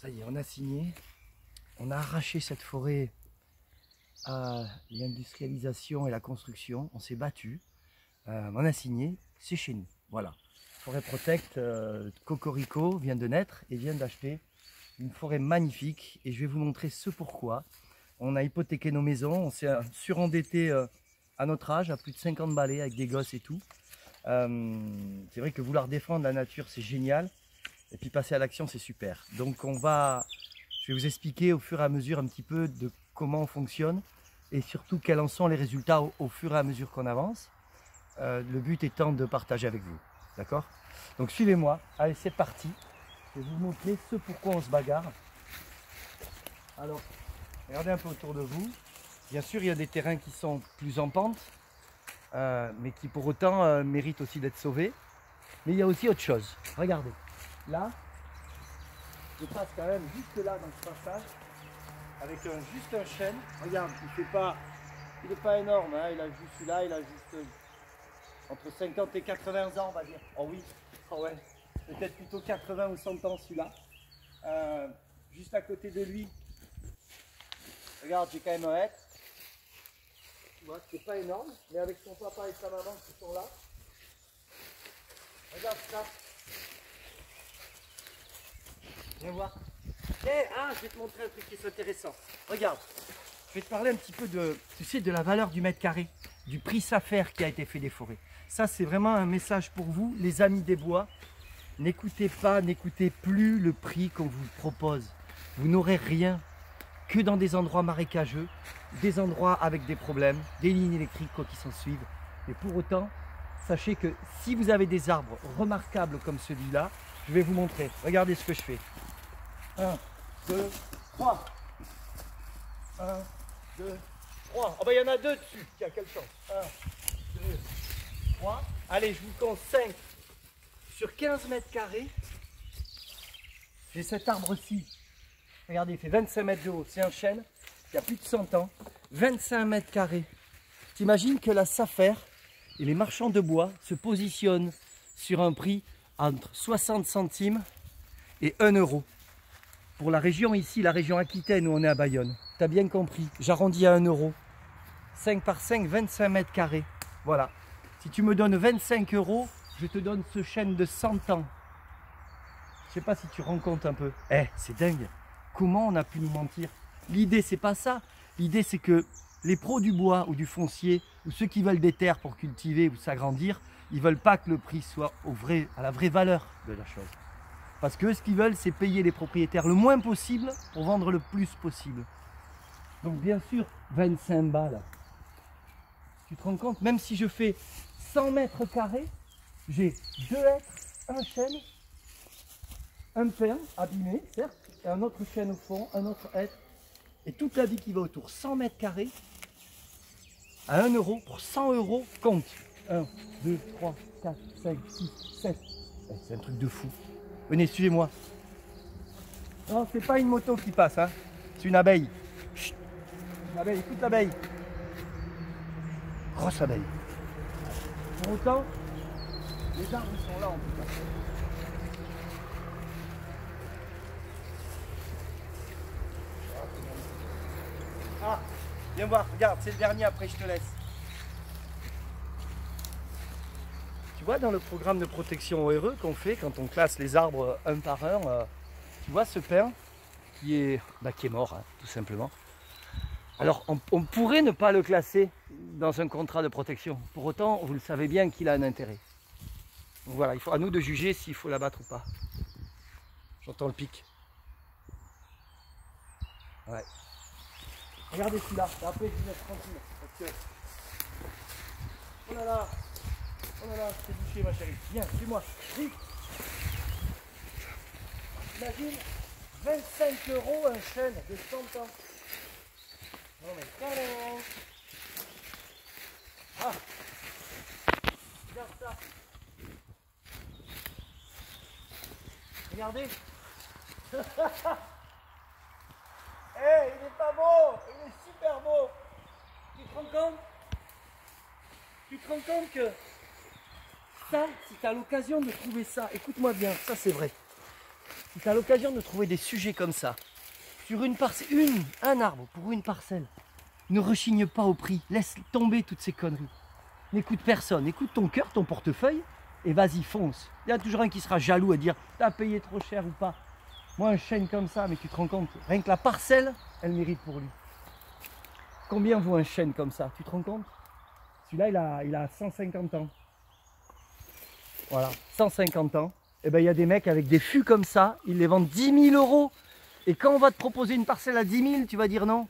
Ça y est, on a signé. On a arraché cette forêt à l'industrialisation et la construction. On s'est battu. On a signé. C'est chez nous. Voilà. Forêt Protect, Cocorico vient de naître et vient d'acheter une forêt magnifique. Et je vais vous montrer ce pourquoi. On a hypothéqué nos maisons. On s'est surendetté à notre âge, à plus de 50 balais avec des gosses et tout. C'est vrai que vouloir défendre la nature, c'est génial. Et puis passer à l'action, c'est super. Donc je vais vous expliquer au fur et à mesure un petit peu de comment on fonctionne et surtout quels en sont les résultats au fur et à mesure qu'on avance. Le but étant de partager avec vous. D'accord? Donc suivez-moi. Allez, c'est parti. Je vais vous montrer ce pourquoi on se bagarre. Alors, regardez un peu autour de vous. Bien sûr, il y a des terrains qui sont plus en pente, mais qui pour autant méritent aussi d'être sauvés. Mais il y a aussi autre chose. Regardez. Là, je passe quand même juste là dans ce passage avec juste un chêne. Regarde, il n'est pas énorme, hein, il a juste celui-là, il a juste entre 50 et 80 ans, on va dire. Oh oui, oh ouais, peut-être plutôt 80 ou 100 ans celui-là. Juste à côté de lui, regarde, j'ai quand même un hêtre. Tu vois, c'est pas énorme, mais avec son papa et sa maman qui sont là. Regarde ça. Viens voir. Je vais te montrer un truc qui est intéressant. Regarde, je vais te parler un petit peu de la valeur du mètre carré, du prix SAFER qui a été fait des forêts. Ça, c'est vraiment un message pour vous, les amis des bois. N'écoutez plus le prix qu'on vous propose. Vous n'aurez rien que dans des endroits marécageux, des endroits avec des problèmes, des lignes électriques quoi qui s'en suivent. Et pour autant, sachez que si vous avez des arbres remarquables comme celui-là, je vais vous montrer. Regardez ce que je fais. 1, 2, 3. 1, 2, 3. Oh ben il y en a deux dessus. Tiens, quelle chance. 1, 2, 3. Allez, je vous compte 5. Sur 15 mètres carrés, j'ai cet arbre-ci. Regardez, il fait 25 mètres de haut. C'est un chêne qui a plus de 100 ans. 25 mètres carrés. T'imagines que la SAFER et les marchands de bois se positionnent sur un prix entre 60 centimes et 1 euro. Pour la région ici, la région Aquitaine où on est à Bayonne. Tu as bien compris, j'arrondis à 1 euro. 5 par 5, 25 mètres carrés. Voilà. Si tu me donnes 25 euros, je te donne ce chêne de 100 ans. Je sais pas si tu rends compte un peu. C'est dingue. Comment on a pu nous mentir? L'idée, c'est pas ça. L'idée, c'est que les pros du bois ou du foncier, ou ceux qui veulent des terres pour cultiver ou s'agrandir, ils veulent pas que le prix soit à la vraie valeur de la chose. Parce que ce qu'ils veulent, c'est payer les propriétaires le moins possible pour vendre le plus possible. Donc bien sûr, 25 balles. Tu te rends compte? Même si je fais 100 mètres carrés, j'ai 2 hêtres, un chêne, un pin abîmé, certes, et un autre chêne au fond, un autre hêtre, et toute la vie qui va autour. 100 mètres carrés, à 1 euro, pour 100 euros, compte. 1, 2, 3, 4, 5, 6, 7. C'est un truc de fou. Venez, suivez-moi. Non, c'est pas une moto qui passe, hein. C'est une abeille. Chut. Une abeille, écoute l'abeille. Grosse abeille. Pour autant, les arbres sont là en tout cas. Ah, viens voir, regarde, c'est le dernier, après je te laisse. Tu vois, dans le programme de protection ORE qu'on fait, quand on classe les arbres un par un, tu vois ce pin qui est mort, hein, tout simplement. Alors, on pourrait ne pas le classer dans un contrat de protection. Pour autant, vous le savez bien qu'il a un intérêt. Donc voilà, il faut à nous de juger s'il faut l'abattre ou pas. J'entends le pic. Ouais. Regardez celui-là, après je vous laisse tranquille. Parce que... Oh là là, je t'ai bouché ma chérie. Viens, suis-moi, vite. Imagine, 25 euros un chêne de 100 ans. Non mais carrément. Ah, regarde ça. Regardez. Il est pas beau, il est super beau. Tu te rends compte? Tu te rends compte que ça, si tu as l'occasion de trouver ça, écoute-moi bien, ça c'est vrai. Si tu as l'occasion de trouver des sujets comme ça, sur une parcelle, un arbre pour une parcelle, ne rechigne pas au prix, laisse tomber toutes ces conneries. N'écoute personne, écoute ton cœur, ton portefeuille, et vas-y, fonce. Il y a toujours un qui sera jaloux à dire, t'as payé trop cher ou pas. Moi, un chêne comme ça, mais tu te rends compte, rien que la parcelle, elle mérite pour lui. Combien vaut un chêne comme ça, tu te rends compte? Celui-là, il a 150 ans. Voilà, 150 ans. Et bien, il y a des mecs avec des fûts comme ça, ils les vendent 10 000 €. Et quand on va te proposer une parcelle à 10 000, tu vas dire non.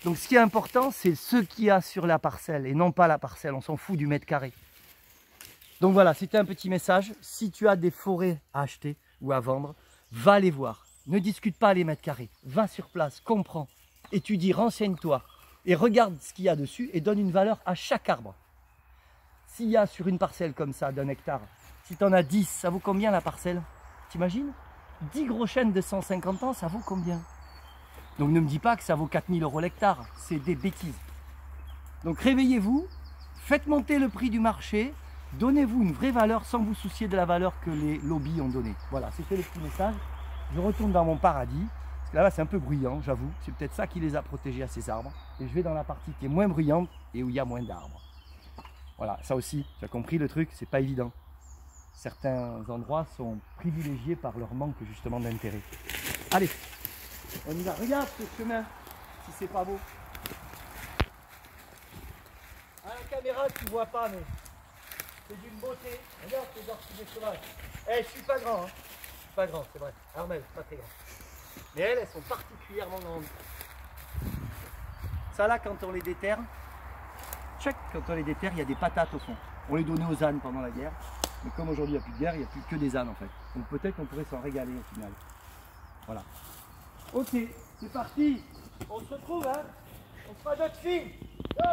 Donc, ce qui est important, c'est ce qu'il y a sur la parcelle et non pas la parcelle. On s'en fout du mètre carré. Donc voilà, c'était un petit message. Si tu as des forêts à acheter ou à vendre, va les voir. Ne discute pas les mètres carrés. Va sur place, comprends, étudie, renseigne-toi et regarde ce qu'il y a dessus et donne une valeur à chaque arbre. S'il y a sur une parcelle comme ça, d'un hectare, si tu en as 10, ça vaut combien la parcelle? T'imagines? 10 gros chênes de 150 ans, ça vaut combien? Donc ne me dis pas que ça vaut 4 000 € l'hectare, c'est des bêtises. Donc réveillez-vous, faites monter le prix du marché, donnez-vous une vraie valeur sans vous soucier de la valeur que les lobbies ont donnée. Voilà, c'était le petit message. Je retourne dans mon paradis, parce que là-bas c'est un peu bruyant, j'avoue. C'est peut-être ça qui les a protégés à ces arbres. Et je vais dans la partie qui est moins bruyante et où il y a moins d'arbres. Voilà, ça aussi, tu as compris le truc, c'est pas évident. Certains endroits sont privilégiés par leur manque justement d'intérêt. Allez, on y va. Regarde ce chemin, si c'est pas beau. À la caméra, tu vois pas, mais c'est d'une beauté. Regarde ces orchidées sauvages. Eh, je suis pas grand, hein. Je suis pas grand, c'est vrai. Armel, pas très grand. Mais elles sont particulièrement grandes. Ça là, quand on les déterre, quand on les déterre, il y a des patates au fond. On les donnait aux ânes pendant la guerre. Mais comme aujourd'hui il n'y a plus de guerre, il n'y a plus que des ânes en fait. Donc peut-être qu'on pourrait s'en régaler au final. Voilà. Ok, c'est parti. On se retrouve, hein. On fera d'autres films. Go.